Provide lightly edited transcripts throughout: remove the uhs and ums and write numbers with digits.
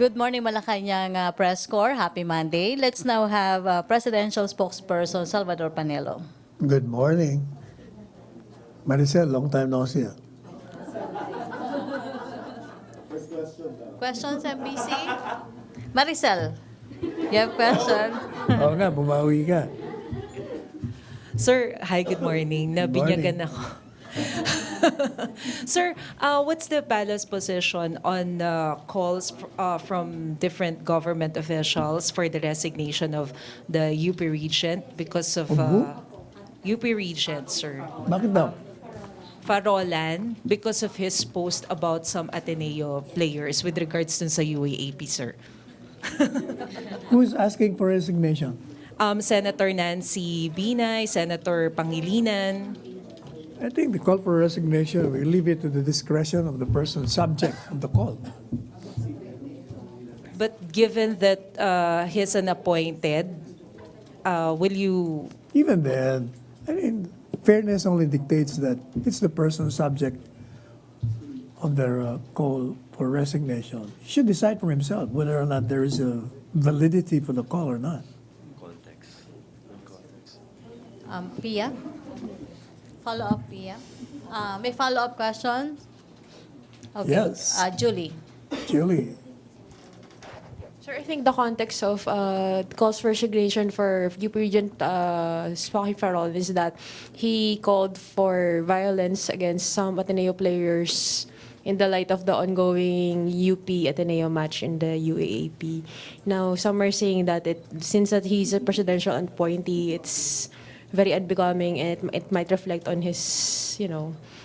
Good morning, Malacañang Press Corps. Happy Monday. Let's now have Presidential Spokesperson Salvador Panelo. Good morning. Maricel, long time no see. Questions, MBC? Maricel, you have question? Oo nga, bumawi ka. Sir, hi, good morning. Nabinyagan ako. Sir, what's the palace position on calls from different government officials for the resignation of the UP Regent because of UP Regent, sir? Bakit daw? Farolan, because of his post about some Ateneo players with regards to sa UAAP, sir. Who's asking for resignation? Senator Nancy Binay, Senator Pangilinan. I think the call for resignation, we leave it to the discretion of the person subject of the call. But given that he's an appointed, will you... Even then, I mean, fairness only dictates that it's the person subject of their call for resignation. He should decide for himself whether or not there is a validity for the call or not. Pia? Follow-up, Pia? May follow-up questions? Okay. Yes. Julie. Julie, Sir, I think the context of calls for resignation for UP Regent Spocky Farol is that he called for violence against some Ateneo players in the light of the ongoing UP Ateneo match in the UAAP. Now, some are saying that since that he's a presidential appointee, it's very unbecoming and it might reflect on his,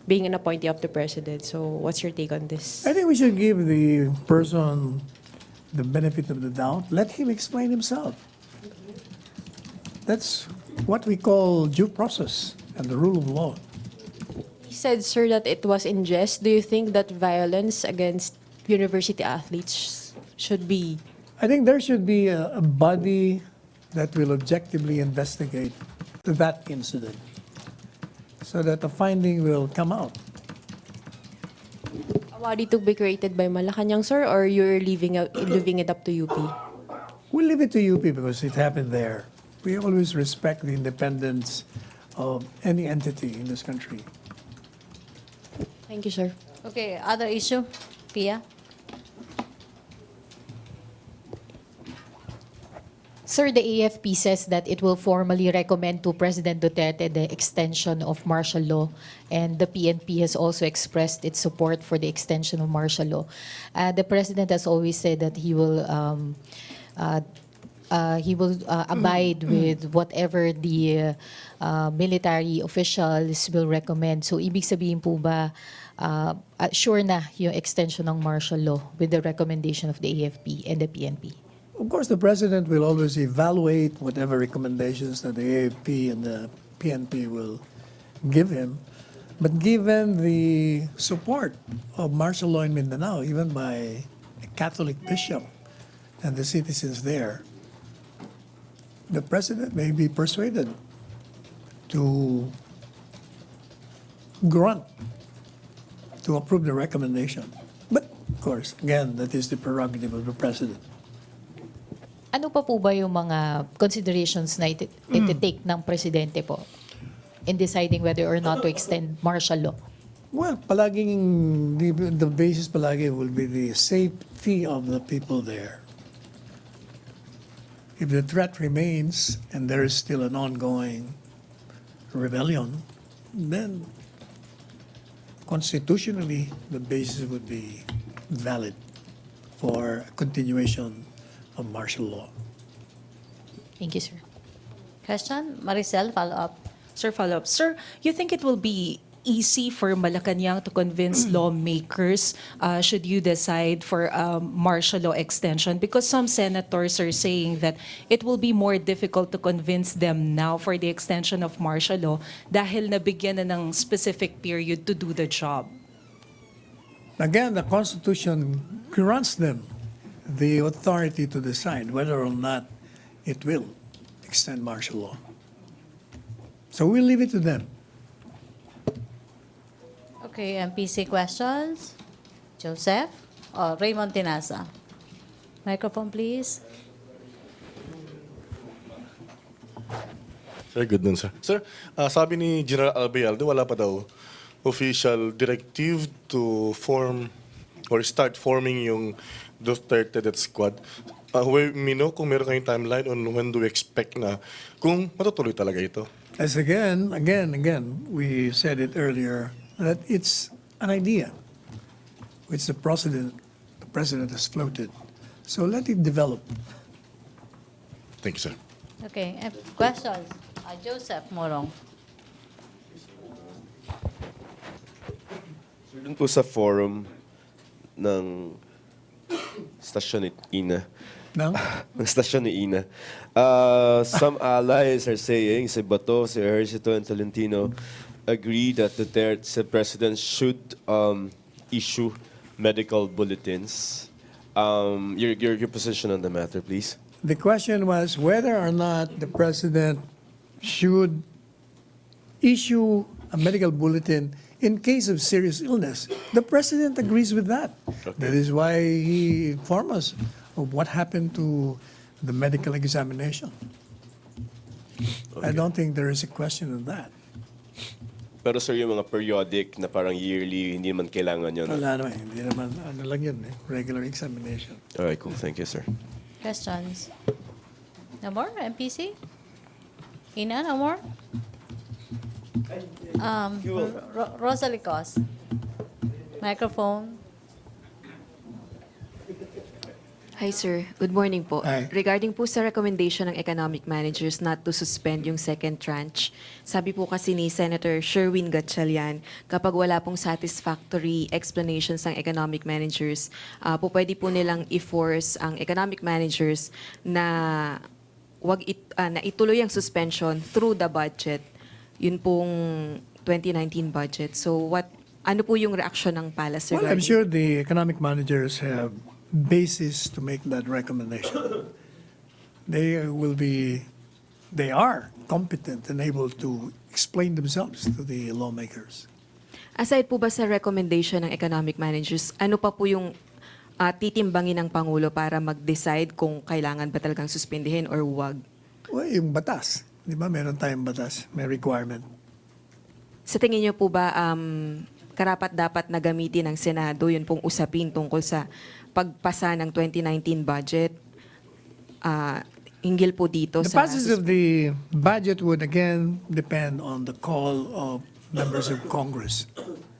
being an appointee of the president. So, what's your take on this? I think we should give the person the benefit of the doubt. Let him explain himself. That's what we call due process and the rule of law. He said, sir, that it was in jest. Do you think that violence against university athletes should be? I think there should be a body that will objectively investigate that incident so that the finding will come out. A body to be created by Malacañang, sir, or you're leaving it up to UP? We'll leave it to UP because it happened there. We always respect the independence of any entity in this country. Thank you, sir. Okay, other issue? Pia? Sir, the AFP says that it will formally recommend to President Duterte the extension of martial law, and the PNP has also expressed its support for the extension of martial law. The President has always said that he will abide with whatever the military officials will recommend. So, ibig sabihin po ba, sure na yung extension ng martial law with the recommendation of the AFP and the PNP? Of course, the President will always evaluate whatever recommendations that the AFP and the PNP will give him. But given the support of martial law in Mindanao, even by a Catholic bishop and the citizens there, the President may be persuaded to grunt, to approve the recommendation. But, of course, again, that is the prerogative of the President. Ano pa po ba yung mga considerations na iti-take ng Presidente po in deciding whether or not to extend martial law? Well, palaging, the basis palagi will be the safety of the people there. If the threat remains and there is still an ongoing rebellion, then constitutionally the basis would be valid for continuation of martial law. Thank you, sir. Question? Maricel, follow-up. Sir, follow-up. Sir, you think it will be easy for Malacañang to convince lawmakers should you decide for martial law extension? Because some senators are saying that it will be more difficult to convince them now for the extension of martial law dahil nabigyan na ng specific period to do the job. Again, the Constitution grants them the authority to decide whether or not it will extend martial law. So we'll leave it to them. Okay, MPC questions? Joseph? Or Raymond Tinasa? Microphone, please. Sir, good noon, sir. Sir, sabi ni General Albayalde, wala pa daw official directive to form or start forming yung Duterte Death Squad. Mino, kung meron kayong timeline on when do we expect na kung matutuloy talaga ito? As again, we said it earlier that it's an idea which the president has floated. So let it develop. Thank you, sir. Okay, questions? Joseph Morong. Sir, dun po sa forum ng stasyon ni Ina, No? ng stasyon ni Ina, some allies are saying, si Bato, si Ejercito, and Tolentino agree that the president should issue medical bulletins. Your position on the matter, please. The question was whether or not the president should issue a medical bulletin in case of serious illness. The president agrees with that. That is why he informed us of what happened to the medical examination. I don't think there is a question of that. Pero sir, yung mga periodic na parang yearly, hindi naman kailangan yun. Wala naman, hindi naman, ano lang yun, regular examination. Alright, cool. Thank you, sir. Questions? No more? MPC? Ina, no more? Rosalie Cos. Microphone. Hi sir, good morning po. Hi. Regarding po sa recommendation ng economic managers not to suspend yung second tranche, sabi po kasi ni Senator Sherwin Gatchalian, kapag wala pong satisfactory explanations ng economic managers, po pwede po nilang i-force ang economic managers na na ituloy ang suspension through the budget. Yun pong 2019 budget. So ano po yung reaction ng palace Well, I'm regarding? sure the economic managers have basis to make that recommendation. They are competent and able to explain themselves to the lawmakers. Aside po ba sa recommendation ng economic managers, ano pa po yung titimbangin ng Pangulo para mag-decide kung kailangan ba talagang suspindihin or wag? Well, yung batas, di ba? Meron tayong batas, may requirement. Sa tingin niyo po ba karapat-dapat na gamitin ng Senado yun pong usapin tungkol sa pagpasa ng 2019 budget? Hinggil po dito The sa... passage of the budget would again depend on the call of members of Congress.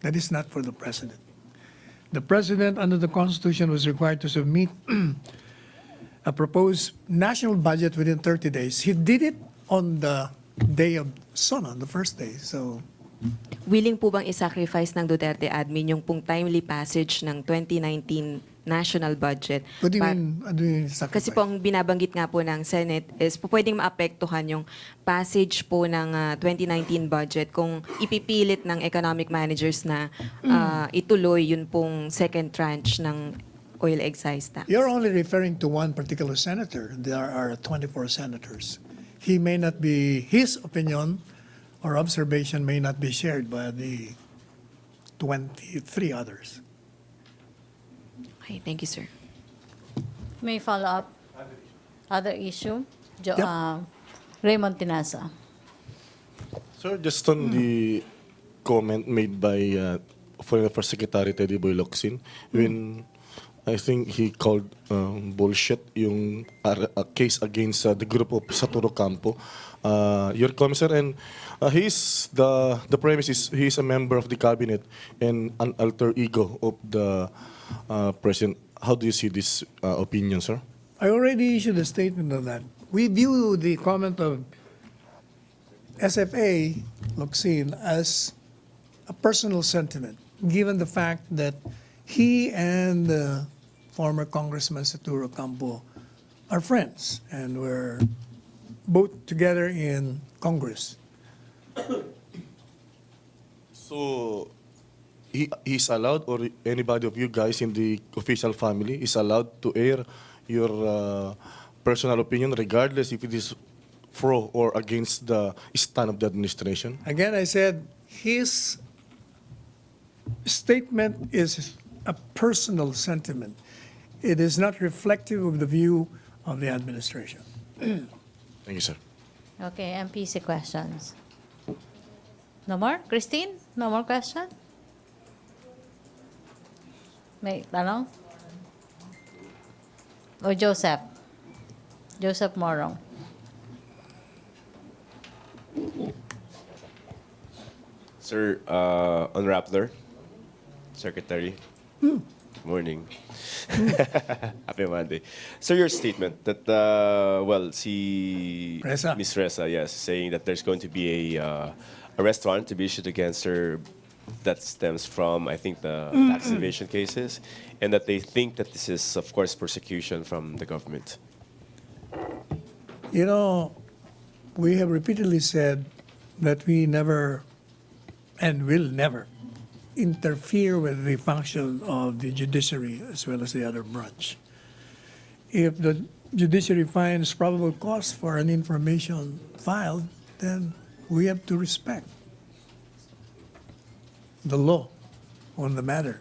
That is not for the president. The president, under the Constitution, was required to submit a proposed national budget within 30 days. He did it on the day of SONA, the first day. So, Willing po bang isacrifice ng Duterte admin yung pong timely passage ng 2019 national budget? what do you Pa- mean? What do you mean Kasi sacrifice? po ang binabanggit nga po ng Senate is po pwedeng maapektuhan yung passage po ng 2019 budget kung ipipilit ng economic managers na ituloy yun pong second tranche ng oil excise tax. You're only referring to one particular senator. There are 24 senators. He may not be, his opinion or observation may not be shared by the 23 others. Okay, thank you, sir. May follow-up? Other issue? Yep. Raymond Tinasa. Sir, just on the comment made by Foreign Affairs Secretary Teddy Boy Locsin, when I think he called bullshit yung case against the group of Saturo Campo. Your comment, sir, and the premise is he's a member of the cabinet and an alter ego of the president. How do you see this opinion, sir? I already issued a statement on that. We view the comment of SFA Locsin as a personal sentiment, given the fact that he and former Congressman Saturo Campo are friends and were both together in Congress. So he's allowed, or anybody of you guys in the official family is allowed to air your personal opinion, regardless if it is pro or against the stand of the administration? Again, I said his statement is a personal sentiment. it is not reflective of the view of the administration. Thank you, sir. Okay, MPC questions. No more? Christine? No more question? May tanong? O Joseph? Joseph Morong. Sir, on Rappler, Secretary, morning. Happy Monday. So your statement that, Reza. Miss Reza, yes, saying that there's going to be a arrest warrant to be issued against her that stems from, I think, the tax evasion cases, and that they think that this is, of course, persecution from the government. You know, we have repeatedly said that we never and will never interfere with the function of the judiciary as well as the other branch. If the judiciary finds probable cause for an information filed, then we have to respect the law on the matter.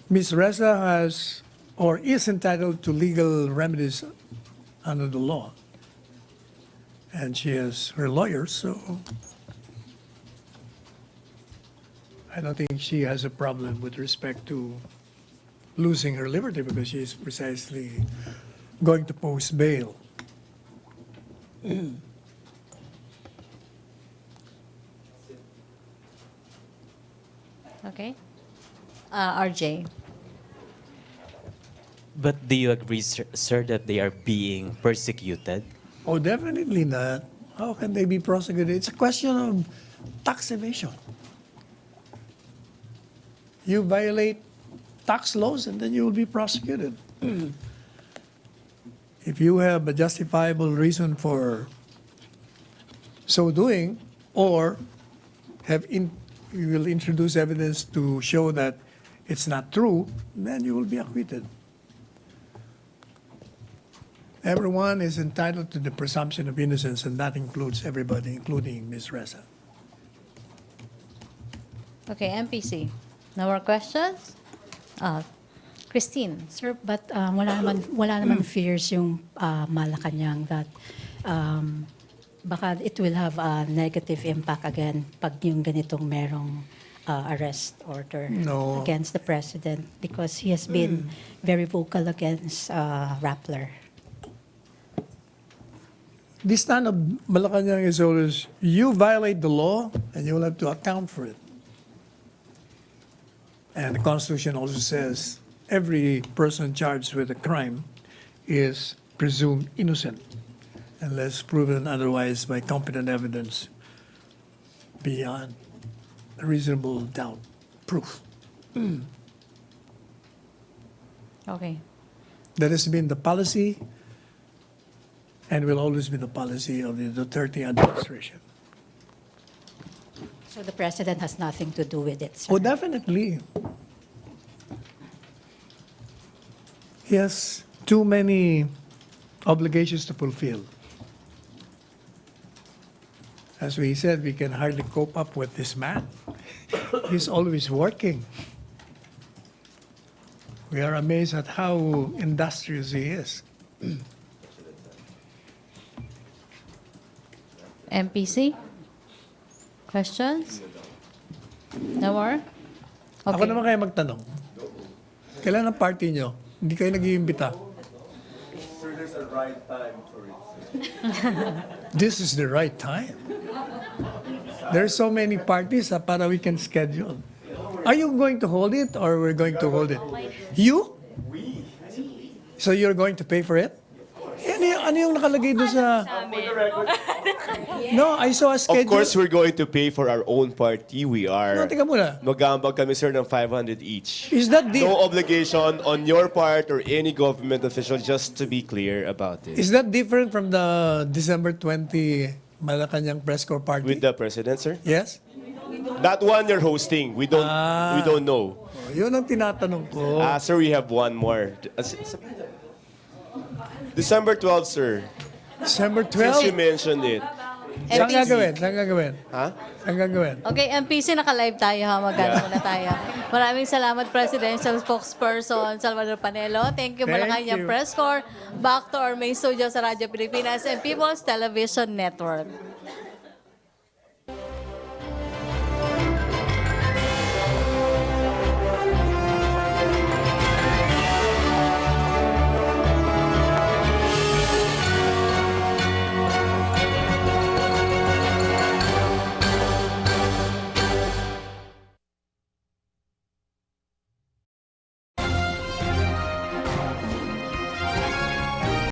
Ms. Reza has or is entitled to legal remedies under the law. And she has her lawyers, so I don't think she has a problem with respect to losing her liberty because she is precisely going to post bail. Okay. RJ. But do you agree, sir, that they are being persecuted? Oh, definitely not. How can they be prosecuted? It's a question of tax evasion. You violate tax laws and then you will be prosecuted. If you have a justifiable reason for so doing, or you will introduce evidence to show that it's not true, then you will be acquitted. Everyone is entitled to the presumption of innocence, and that includes everybody, including Ms. Reza. Okay, MPC. No more questions? Christine. Sir, but wala naman fears yung Malacañang that baka it will have a negative impact again pag yung ganitong merong arrest order No. against the president because he has been very vocal against Rappler. The stand of Malacañang is always, you violate the law and you will have to account for it. And the Constitution also says every person charged with a crime is presumed innocent unless proven otherwise by competent evidence beyond a reasonable doubt proof. Okay. That has been the policy and will always be the policy of the Duterte administration. So the president has nothing to do with it, sir. Oh, definitely. He has too many obligations to fulfill. As we said, we can hardly cope up with this man. He's always working. We are amazed at how industrious he is. MPC? Questions? No more? Ako naman kaya magtanong. Kailan ang party nyo? Hindi kayo nag-iimbita. Sir, there's a right time for it. This is the right time. There's so many parties para we can schedule. Are you going to hold it or we're going to hold it? You? So you're going to pay for it? Ano yung nakalagay doon sa... No, I saw a Of schedule. course, we're going to pay for our own party. We No, are. teka muna. Mag-aambag kami, sir, ng 500 each. Is that No obligation on your part or any government official, just to be clear about it. Is that different from the December 20 Malacañang press corps party? With the president, sir? Yes? That one you're hosting. We don't know. Oh, yun ang tinatanong ko. Sir, we have one more. December 12, sir. December Since you 12? mentioned it. Saan MPC. gagawin? Saan gagawin? Ha? Saan gagawin? Okay, MPC, naka-live tayo ha. Magkano muna tayo. Maraming salamat, Presidential Spokesperson Salvador Panelo. Thank you, Thank Malacañang you. Press Corps. Back to our main studio sa Radyo Pilipinas and People's Television Network.